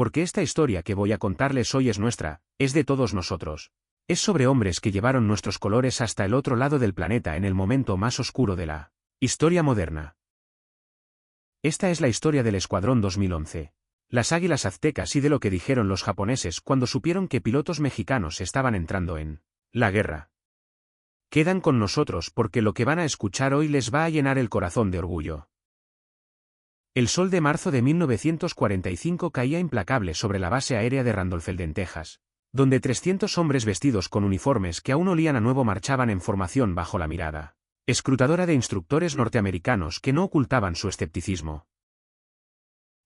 porque esta historia que voy a contarles hoy es nuestra, es de todos nosotros. Es sobre hombres que llevaron nuestros colores hasta el otro lado del planeta en el momento más oscuro de la historia moderna. Esta es la historia del Escuadrón 2011. Las Águilas Aztecas y de lo que dijeron los japoneses cuando supieron que pilotos mexicanos estaban entrando en la guerra. Quedan con nosotros porque lo que van a escuchar hoy les va a llenar el corazón de orgullo. El sol de marzo de 1945 caía implacable sobre la base aérea de Randolph, en Texas, donde 300 hombres vestidos con uniformes que aún olían a nuevo marchaban en formación bajo la mirada escrutadora de instructores norteamericanos que no ocultaban su escepticismo.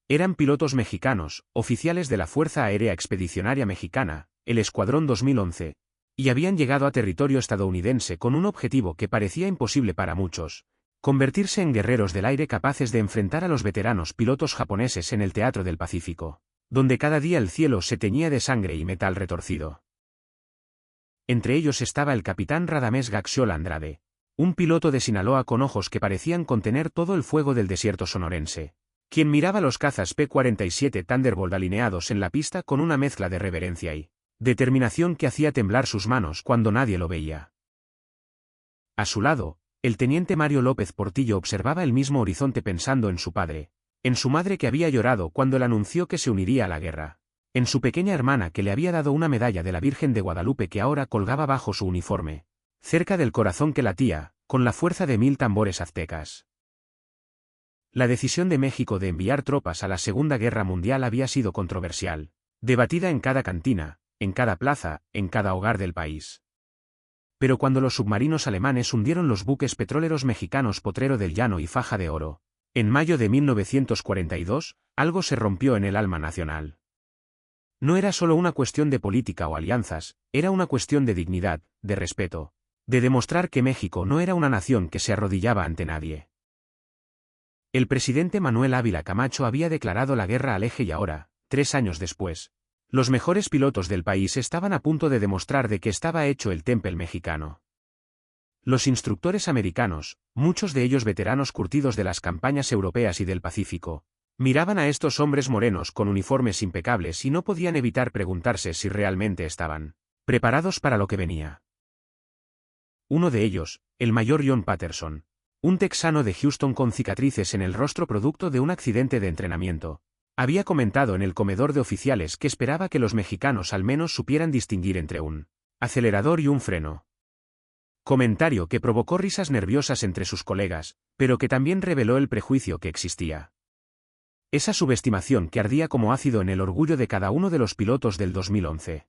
Eran pilotos mexicanos, oficiales de la Fuerza Aérea Expedicionaria Mexicana, el Escuadrón 2011, y habían llegado a territorio estadounidense con un objetivo que parecía imposible para muchos: convertirse en guerreros del aire capaces de enfrentar a los veteranos pilotos japoneses en el teatro del Pacífico, donde cada día el cielo se teñía de sangre y metal retorcido. Entre ellos estaba el capitán Radamés Gaxiola Andrade, un piloto de Sinaloa con ojos que parecían contener todo el fuego del desierto sonorense, quien miraba los cazas P-47 Thunderbolt alineados en la pista con una mezcla de reverencia y determinación que hacía temblar sus manos cuando nadie lo veía. A su lado, el teniente Mario López Portillo observaba el mismo horizonte pensando en su padre, en su madre que había llorado cuando él anunció que se uniría a la guerra, en su pequeña hermana que le había dado una medalla de la Virgen de Guadalupe que ahora colgaba bajo su uniforme, cerca del corazón que latía, con la fuerza de 1000 tambores aztecas. La decisión de México de enviar tropas a la Segunda Guerra Mundial había sido controversial, debatida en cada cantina, en cada plaza, en cada hogar del país. Pero cuando los submarinos alemanes hundieron los buques petroleros mexicanos Potrero del Llano y Faja de Oro, en mayo de 1942, algo se rompió en el alma nacional. No era solo una cuestión de política o alianzas, era una cuestión de dignidad, de respeto, de demostrar que México no era una nación que se arrodillaba ante nadie. El presidente Manuel Ávila Camacho había declarado la guerra al eje y ahora, 3 años después, los mejores pilotos del país estaban a punto de demostrar de qué estaba hecho el Tempel mexicano. Los instructores americanos, muchos de ellos veteranos curtidos de las campañas europeas y del Pacífico, miraban a estos hombres morenos con uniformes impecables y no podían evitar preguntarse si realmente estaban preparados para lo que venía. Uno de ellos, el mayor John Patterson, un texano de Houston con cicatrices en el rostro producto de un accidente de entrenamiento, había comentado en el comedor de oficiales que esperaba que los mexicanos al menos supieran distinguir entre un acelerador y un freno. Comentario que provocó risas nerviosas entre sus colegas, pero que también reveló el prejuicio que existía. Esa subestimación que ardía como ácido en el orgullo de cada uno de los pilotos del 2011.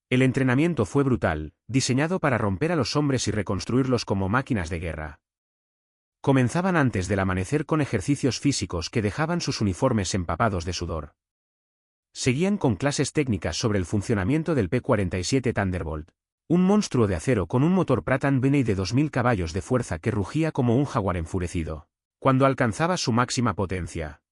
El entrenamiento fue brutal, diseñado para romper a los hombres y reconstruirlos como máquinas de guerra. Comenzaban antes del amanecer con ejercicios físicos que dejaban sus uniformes empapados de sudor. Seguían con clases técnicas sobre el funcionamiento del P-47 Thunderbolt, un monstruo de acero con un motor Pratt & Whitney de 2000 caballos de fuerza que rugía como un jaguar enfurecido, cuando alcanzaba su máxima potencia.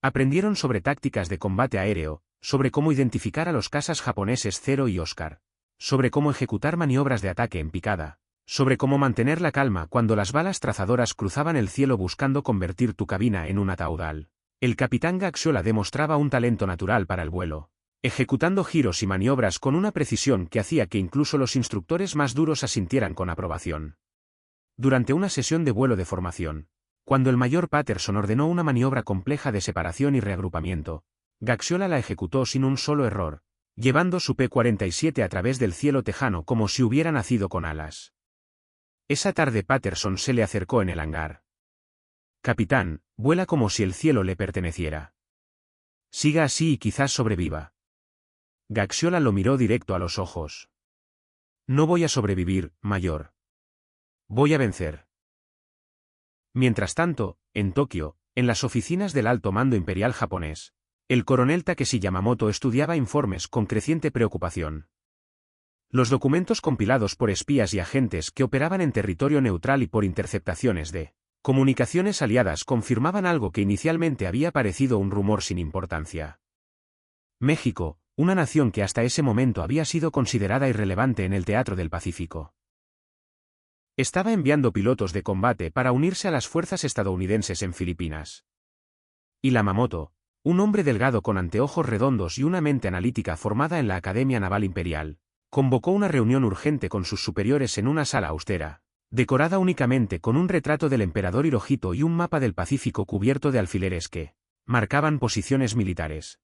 Aprendieron sobre tácticas de combate aéreo, sobre cómo identificar a los cazas japoneses Zero y Oscar, sobre cómo ejecutar maniobras de ataque en picada, sobre cómo mantener la calma cuando las balas trazadoras cruzaban el cielo buscando convertir tu cabina en un ataudal. El capitán Gaxiola demostraba un talento natural para el vuelo, ejecutando giros y maniobras con una precisión que hacía que incluso los instructores más duros asintieran con aprobación. Durante una sesión de vuelo de formación, cuando el mayor Patterson ordenó una maniobra compleja de separación y reagrupamiento, Gaxiola la ejecutó sin un solo error, llevando su P-47 a través del cielo tejano como si hubiera nacido con alas. Esa tarde Patterson se le acercó en el hangar. «Capitán, vuela como si el cielo le perteneciera. Siga así y quizás sobreviva». Gaxiola lo miró directo a los ojos. «No voy a sobrevivir, mayor. Voy a vencer». Mientras tanto, en Tokio, en las oficinas del alto mando imperial japonés, el coronel Takeshi Yamamoto estudiaba informes con creciente preocupación. Los documentos compilados por espías y agentes que operaban en territorio neutral y por interceptaciones de comunicaciones aliadas confirmaban algo que inicialmente había parecido un rumor sin importancia. México, una nación que hasta ese momento había sido considerada irrelevante en el teatro del Pacífico, estaba enviando pilotos de combate para unirse a las fuerzas estadounidenses en Filipinas. Y Yamamoto, Un hombre delgado con anteojos redondos y una mente analítica formada en la Academia Naval Imperial, convocó una reunión urgente con sus superiores en una sala austera, decorada únicamente con un retrato del emperador Hirohito y un mapa del Pacífico cubierto de alfileres que marcaban posiciones militares.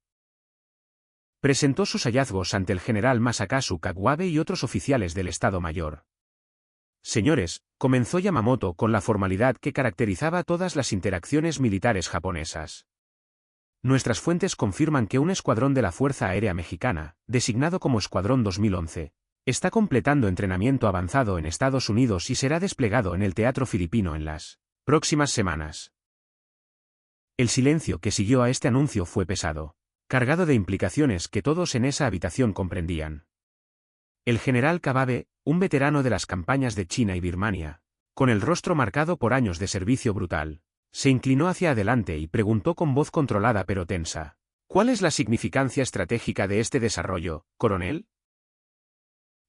Presentó sus hallazgos ante el general Masakazu Kawabe y otros oficiales del Estado Mayor. Señores, comenzó Yamamoto con la formalidad que caracterizaba todas las interacciones militares japonesas. Nuestras fuentes confirman que un escuadrón de la Fuerza Aérea Mexicana, designado como Escuadrón 2011, está completando entrenamiento avanzado en Estados Unidos y será desplegado en el teatro filipino en las próximas semanas. El silencio que siguió a este anuncio fue pesado, cargado de implicaciones que todos en esa habitación comprendían. El general Kawabe, un veterano de las campañas de China y Birmania, con el rostro marcado por años de servicio brutal, se inclinó hacia adelante y preguntó con voz controlada pero tensa: ¿Cuál es la significancia estratégica de este desarrollo, coronel?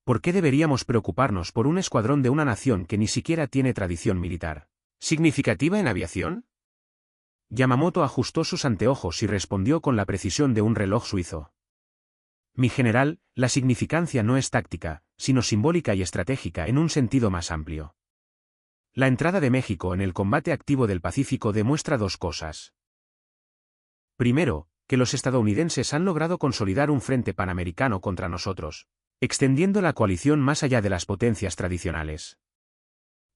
¿Por qué deberíamos preocuparnos por un escuadrón de una nación que ni siquiera tiene tradición militar significativa en aviación? Yamamoto ajustó sus anteojos y respondió con la precisión de un reloj suizo. Mi general, la significancia no es táctica, sino simbólica y estratégica en un sentido más amplio. La entrada de México en el combate activo del Pacífico demuestra dos cosas. Primero, que los estadounidenses han logrado consolidar un frente panamericano contra nosotros, extendiendo la coalición más allá de las potencias tradicionales.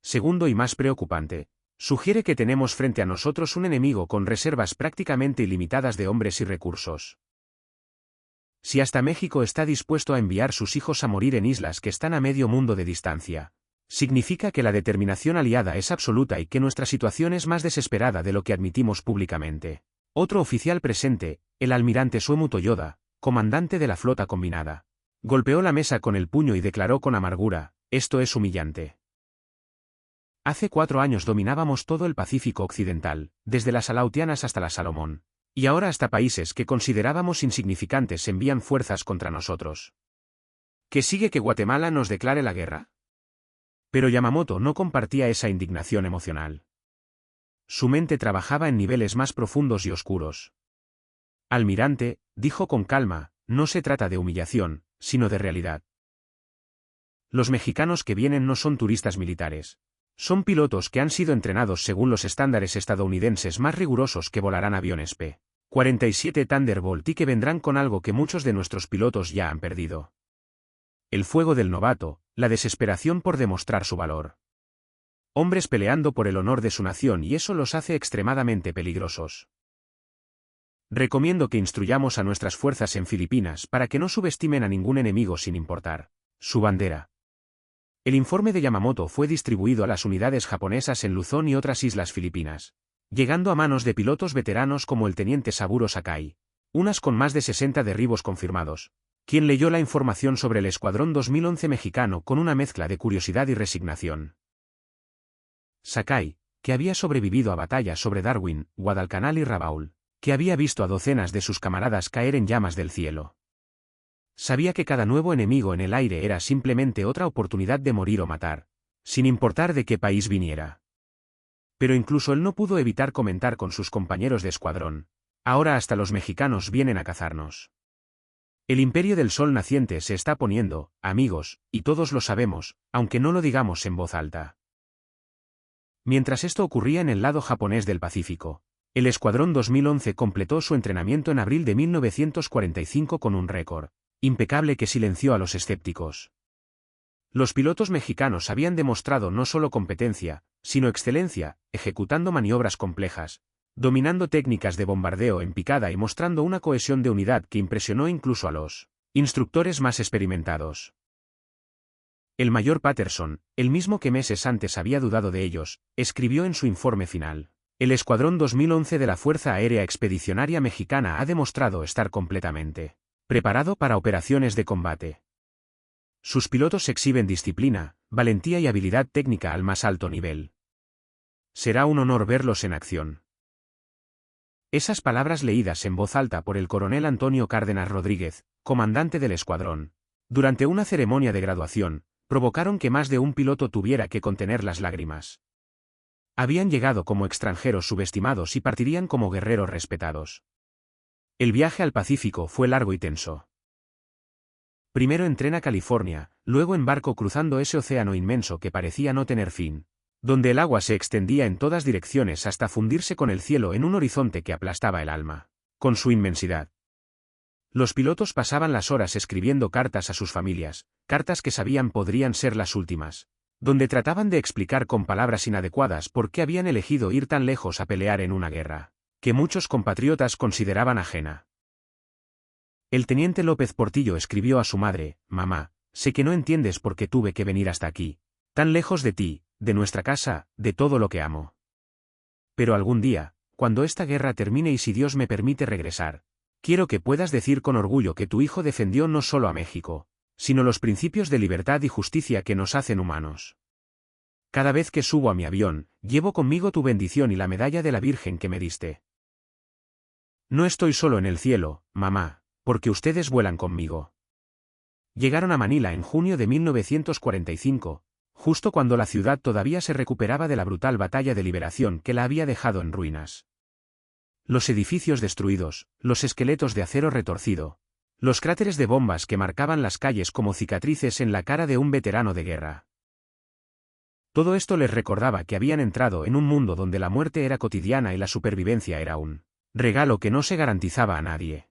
Segundo y más preocupante, sugiere que tenemos frente a nosotros un enemigo con reservas prácticamente ilimitadas de hombres y recursos. Si hasta México está dispuesto a enviar sus hijos a morir en islas que están a medio mundo de distancia, significa que la determinación aliada es absoluta y que nuestra situación es más desesperada de lo que admitimos públicamente. Otro oficial presente, el almirante Suemu Toyoda, comandante de la flota combinada, golpeó la mesa con el puño y declaró con amargura: esto es humillante. Hace 4 años dominábamos todo el Pacífico Occidental, desde las Aleutianas hasta la Salomón. Y ahora hasta países que considerábamos insignificantes envían fuerzas contra nosotros. ¿Qué sigue que Guatemala nos declare la guerra? Pero Yamamoto no compartía esa indignación emocional. Su mente trabajaba en niveles más profundos y oscuros. Almirante, dijo con calma, no se trata de humillación, sino de realidad. Los mexicanos que vienen no son turistas militares. Son pilotos que han sido entrenados según los estándares estadounidenses más rigurosos que volarán aviones P-47 Thunderbolt y que vendrán con algo que muchos de nuestros pilotos ya han perdido: el fuego del novato, la desesperación por demostrar su valor. Hombres peleando por el honor de su nación y eso los hace extremadamente peligrosos. Recomiendo que instruyamos a nuestras fuerzas en Filipinas para que no subestimen a ningún enemigo sin importar su bandera. El informe de Yamamoto fue distribuido a las unidades japonesas en Luzón y otras islas filipinas, llegando a manos de pilotos veteranos como el teniente Saburo Sakai, unas con más de 60 derribos confirmados, quien leyó la información sobre el Escuadrón 2011 mexicano con una mezcla de curiosidad y resignación. Sakai, que había sobrevivido a batallas sobre Darwin, Guadalcanal y Rabaul, que había visto a docenas de sus camaradas caer en llamas del cielo. Sabía que cada nuevo enemigo en el aire era simplemente otra oportunidad de morir o matar, sin importar de qué país viniera. Pero incluso él no pudo evitar comentar con sus compañeros de escuadrón: ahora hasta los mexicanos vienen a cazarnos. El imperio del sol naciente se está poniendo, amigos, y todos lo sabemos, aunque no lo digamos en voz alta. Mientras esto ocurría en el lado japonés del Pacífico, el Escuadrón 2011 completó su entrenamiento en abril de 1945 con un récord impecable que silenció a los escépticos. Los pilotos mexicanos habían demostrado no solo competencia, sino excelencia, ejecutando maniobras complejas, dominando técnicas de bombardeo en picada y mostrando una cohesión de unidad que impresionó incluso a los instructores más experimentados. El mayor Patterson, el mismo que meses antes había dudado de ellos, escribió en su informe final: el Escuadrón 2011 de la Fuerza Aérea Expedicionaria Mexicana ha demostrado estar completamente preparado para operaciones de combate. Sus pilotos exhiben disciplina, valentía y habilidad técnica al más alto nivel. Será un honor verlos en acción. Esas palabras leídas en voz alta por el coronel Antonio Cárdenas Rodríguez, comandante del escuadrón, durante una ceremonia de graduación, provocaron que más de un piloto tuviera que contener las lágrimas. Habían llegado como extranjeros subestimados y partirían como guerreros respetados. El viaje al Pacífico fue largo y tenso. Primero en tren a California, luego en barco cruzando ese océano inmenso que parecía no tener fin, donde el agua se extendía en todas direcciones hasta fundirse con el cielo en un horizonte que aplastaba el alma, con su inmensidad. Los pilotos pasaban las horas escribiendo cartas a sus familias, cartas que sabían podrían ser las últimas, donde trataban de explicar con palabras inadecuadas por qué habían elegido ir tan lejos a pelear en una guerra, que muchos compatriotas consideraban ajena. El teniente López Portillo escribió a su madre: «Mamá, sé que no entiendes por qué tuve que venir hasta aquí, tan lejos de ti, de nuestra casa, de todo lo que amo. Pero algún día, cuando esta guerra termine y si Dios me permite regresar, quiero que puedas decir con orgullo que tu hijo defendió no solo a México, sino los principios de libertad y justicia que nos hacen humanos. Cada vez que subo a mi avión, llevo conmigo tu bendición y la medalla de la Virgen que me diste. No estoy solo en el cielo, mamá, porque ustedes vuelan conmigo». Llegaron a Manila en junio de 1945, justo cuando la ciudad todavía se recuperaba de la brutal batalla de liberación que la había dejado en ruinas. Los edificios destruidos, los esqueletos de acero retorcido, los cráteres de bombas que marcaban las calles como cicatrices en la cara de un veterano de guerra. Todo esto les recordaba que habían entrado en un mundo donde la muerte era cotidiana y la supervivencia era un regalo que no se garantizaba a nadie.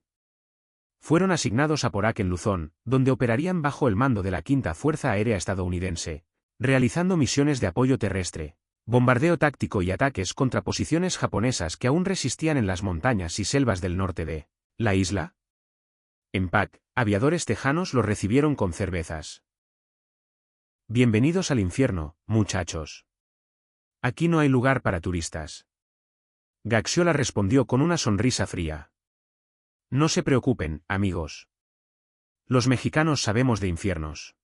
Fueron asignados a Porac en Luzón, donde operarían bajo el mando de la Quinta Fuerza Aérea estadounidense, realizando misiones de apoyo terrestre, bombardeo táctico y ataques contra posiciones japonesas que aún resistían en las montañas y selvas del norte de la isla. En Pac, aviadores tejanos los recibieron con cervezas. «Bienvenidos al infierno, muchachos. Aquí no hay lugar para turistas». Gaxiola respondió con una sonrisa fría. «No se preocupen, amigos. Los mexicanos sabemos de infiernos.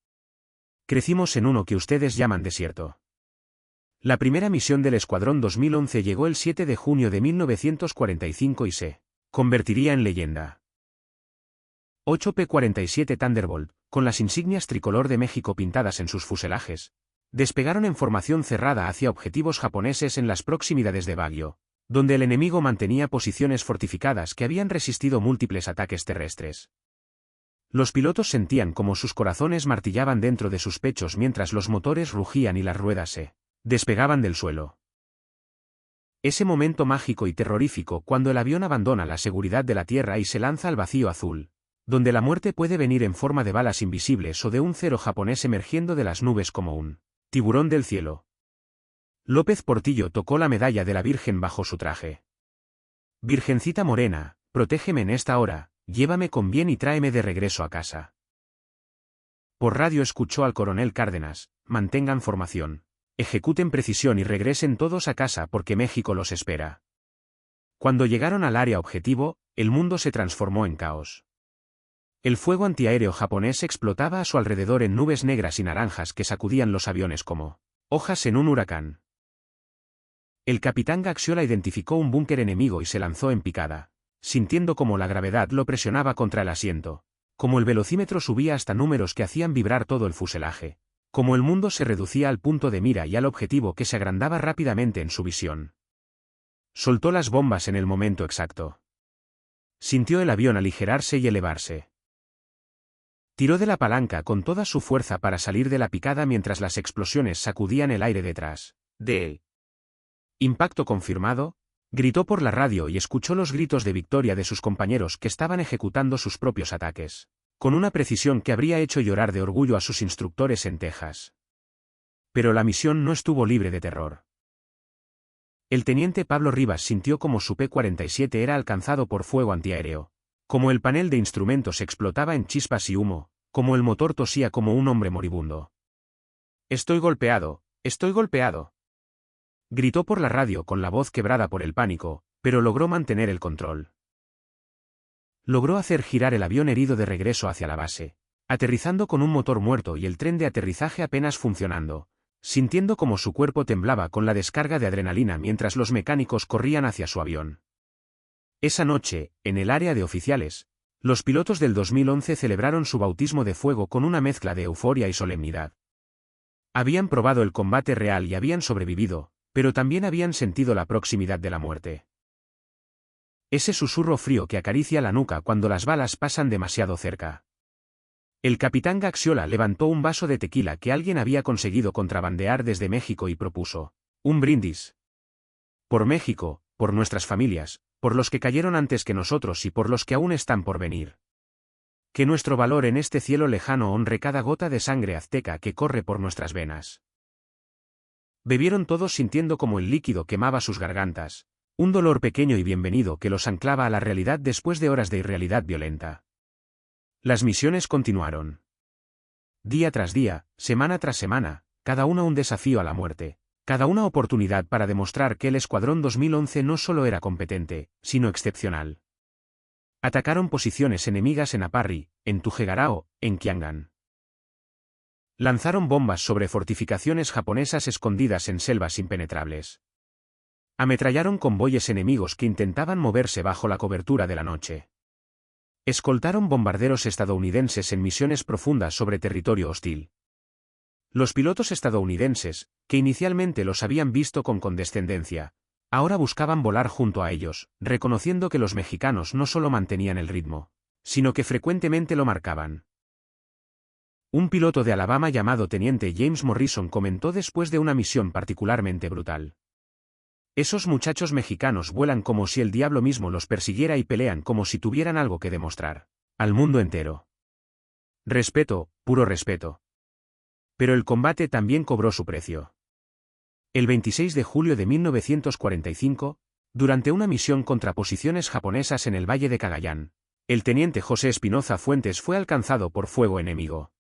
Crecimos en uno que ustedes llaman desierto». La primera misión del Escuadrón 2011 llegó el 7 de junio de 1945 y se convertiría en leyenda. 8P-47 Thunderbolt, con las insignias tricolor de México pintadas en sus fuselajes, despegaron en formación cerrada hacia objetivos japoneses en las proximidades de Baguio, donde el enemigo mantenía posiciones fortificadas que habían resistido múltiples ataques terrestres. Los pilotos sentían como sus corazones martillaban dentro de sus pechos mientras los motores rugían y las ruedas se despegaban del suelo. Ese momento mágico y terrorífico cuando el avión abandona la seguridad de la tierra y se lanza al vacío azul, donde la muerte puede venir en forma de balas invisibles o de un cero japonés emergiendo de las nubes como un tiburón del cielo. López Portillo tocó la medalla de la Virgen bajo su traje. «Virgencita morena, protégeme en esta hora, llévame con bien y tráeme de regreso a casa». Por radio escuchó al coronel Cárdenas: «Mantengan formación, ejecuten precisión y regresen todos a casa porque México los espera». Cuando llegaron al área objetivo, el mundo se transformó en caos. El fuego antiaéreo japonés explotaba a su alrededor en nubes negras y naranjas que sacudían los aviones como hojas en un huracán. El capitán Gaxiola identificó un búnker enemigo y se lanzó en picada, sintiendo como la gravedad lo presionaba contra el asiento, como el velocímetro subía hasta números que hacían vibrar todo el fuselaje, como el mundo se reducía al punto de mira y al objetivo que se agrandaba rápidamente en su visión. Soltó las bombas en el momento exacto. Sintió el avión aligerarse y elevarse. Tiró de la palanca con toda su fuerza para salir de la picada mientras las explosiones sacudían el aire detrás de él. «Impacto confirmado», gritó por la radio y escuchó los gritos de victoria de sus compañeros que estaban ejecutando sus propios ataques, con una precisión que habría hecho llorar de orgullo a sus instructores en Texas. Pero la misión no estuvo libre de terror. El teniente Pablo Rivas sintió como su P-47 era alcanzado por fuego antiaéreo, como el panel de instrumentos explotaba en chispas y humo, como el motor tosía como un hombre moribundo. «Estoy golpeado, estoy golpeado», gritó por la radio con la voz quebrada por el pánico, pero logró mantener el control. Logró hacer girar el avión herido de regreso hacia la base, aterrizando con un motor muerto y el tren de aterrizaje apenas funcionando, sintiendo como su cuerpo temblaba con la descarga de adrenalina mientras los mecánicos corrían hacia su avión. Esa noche, en el área de oficiales, los pilotos del 2011 celebraron su bautismo de fuego con una mezcla de euforia y solemnidad. Habían probado el combate real y habían sobrevivido, pero también habían sentido la proximidad de la muerte. Ese susurro frío que acaricia la nuca cuando las balas pasan demasiado cerca. El capitán Gaxiola levantó un vaso de tequila que alguien había conseguido contrabandear desde México y propuso: un brindis. Por México, por nuestras familias, por los que cayeron antes que nosotros y por los que aún están por venir. Que nuestro valor en este cielo lejano honre cada gota de sangre azteca que corre por nuestras venas. Bebieron todos sintiendo como el líquido quemaba sus gargantas, un dolor pequeño y bienvenido que los anclaba a la realidad después de horas de irrealidad violenta. Las misiones continuaron. Día tras día, semana tras semana, cada una un desafío a la muerte, cada una oportunidad para demostrar que el Escuadrón 2011 no solo era competente, sino excepcional. Atacaron posiciones enemigas en Aparri, en Tujegarao, en Kiangan. Lanzaron bombas sobre fortificaciones japonesas escondidas en selvas impenetrables. Ametrallaron convoyes enemigos que intentaban moverse bajo la cobertura de la noche. Escoltaron bombarderos estadounidenses en misiones profundas sobre territorio hostil. Los pilotos estadounidenses, que inicialmente los habían visto con condescendencia, ahora buscaban volar junto a ellos, reconociendo que los mexicanos no solo mantenían el ritmo, sino que frecuentemente lo marcaban. Un piloto de Alabama llamado Teniente James Morrison comentó después de una misión particularmente brutal: esos muchachos mexicanos vuelan como si el diablo mismo los persiguiera y pelean como si tuvieran algo que demostrar al mundo entero. Respeto, puro respeto. Pero el combate también cobró su precio. El 26 de julio de 1945, durante una misión contra posiciones japonesas en el valle de Cagayán, el teniente José Espinoza Fuentes fue alcanzado por fuego enemigo.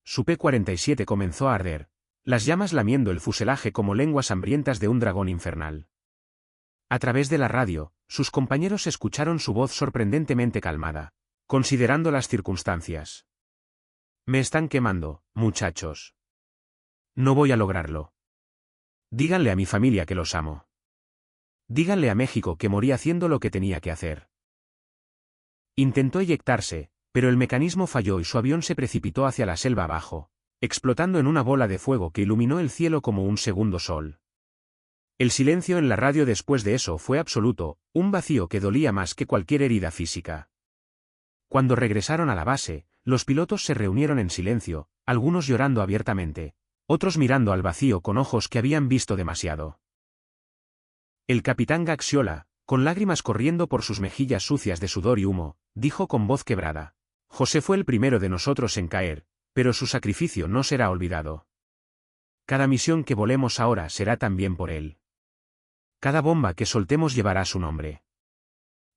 Su P-47 comenzó a arder, las llamas lamiendo el fuselaje como lenguas hambrientas de un dragón infernal. A través de la radio, sus compañeros escucharon su voz sorprendentemente calmada, considerando las circunstancias. Me están quemando, muchachos. No voy a lograrlo. Díganle a mi familia que los amo. Díganle a México que morí haciendo lo que tenía que hacer. Intentó eyectarse, pero el mecanismo falló y su avión se precipitó hacia la selva abajo, explotando en una bola de fuego que iluminó el cielo como un segundo sol. El silencio en la radio después de eso fue absoluto, un vacío que dolía más que cualquier herida física. Cuando regresaron a la base, los pilotos se reunieron en silencio, algunos llorando abiertamente, otros mirando al vacío con ojos que habían visto demasiado. El capitán Gaxiola, con lágrimas corriendo por sus mejillas sucias de sudor y humo, dijo con voz quebrada: José fue el primero de nosotros en caer, pero su sacrificio no será olvidado. Cada misión que volemos ahora será también por él. Cada bomba que soltemos llevará su nombre.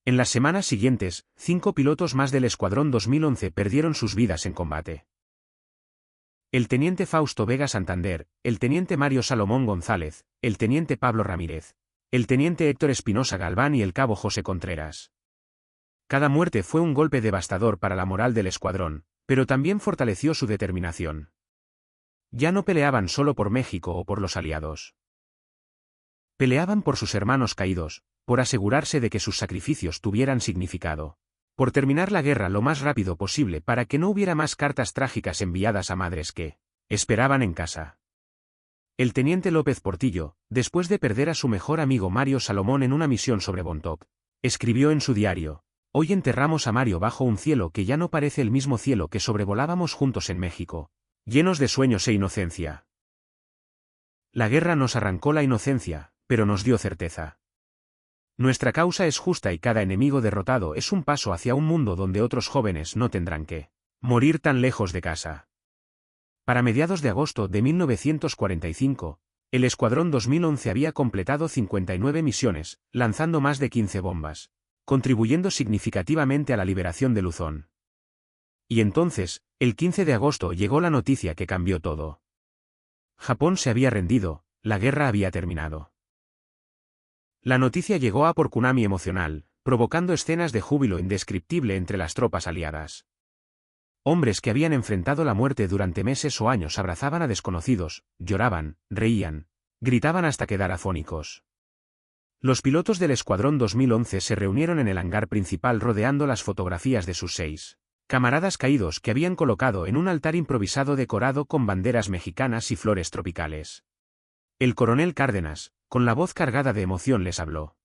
En las semanas siguientes, 5 pilotos más del Escuadrón 2011 perdieron sus vidas en combate. El teniente Fausto Vega Santander, el teniente Mario Salomón González, el teniente Pablo Ramírez, el teniente Héctor Espinosa Galván y el cabo José Contreras. Cada muerte fue un golpe devastador para la moral del escuadrón, pero también fortaleció su determinación. Ya no peleaban solo por México o por los aliados. Peleaban por sus hermanos caídos, por asegurarse de que sus sacrificios tuvieran significado, por terminar la guerra lo más rápido posible para que no hubiera más cartas trágicas enviadas a madres que esperaban en casa. El teniente López Portillo, después de perder a su mejor amigo Mario Salomón en una misión sobre Bontoc, escribió en su diario: hoy enterramos a Mario bajo un cielo que ya no parece el mismo cielo que sobrevolábamos juntos en México, llenos de sueños e inocencia. La guerra nos arrancó la inocencia, pero nos dio certeza. Nuestra causa es justa y cada enemigo derrotado es un paso hacia un mundo donde otros jóvenes no tendrán que morir tan lejos de casa. Para mediados de agosto de 1945, el Escuadrón 2011 había completado 59 misiones, lanzando más de 15 bombas, contribuyendo significativamente a la liberación de Luzón. Y entonces, el 15 de agosto llegó la noticia que cambió todo. Japón se había rendido, la guerra había terminado. La noticia llegó a por tsunami emocional, provocando escenas de júbilo indescriptible entre las tropas aliadas. Hombres que habían enfrentado la muerte durante meses o años abrazaban a desconocidos, lloraban, reían, gritaban hasta quedar afónicos. Los pilotos del Escuadrón 2011 se reunieron en el hangar principal rodeando las fotografías de sus 6 camaradas caídos que habían colocado en un altar improvisado decorado con banderas mexicanas y flores tropicales. El coronel Cárdenas, con la voz cargada de emoción, les habló.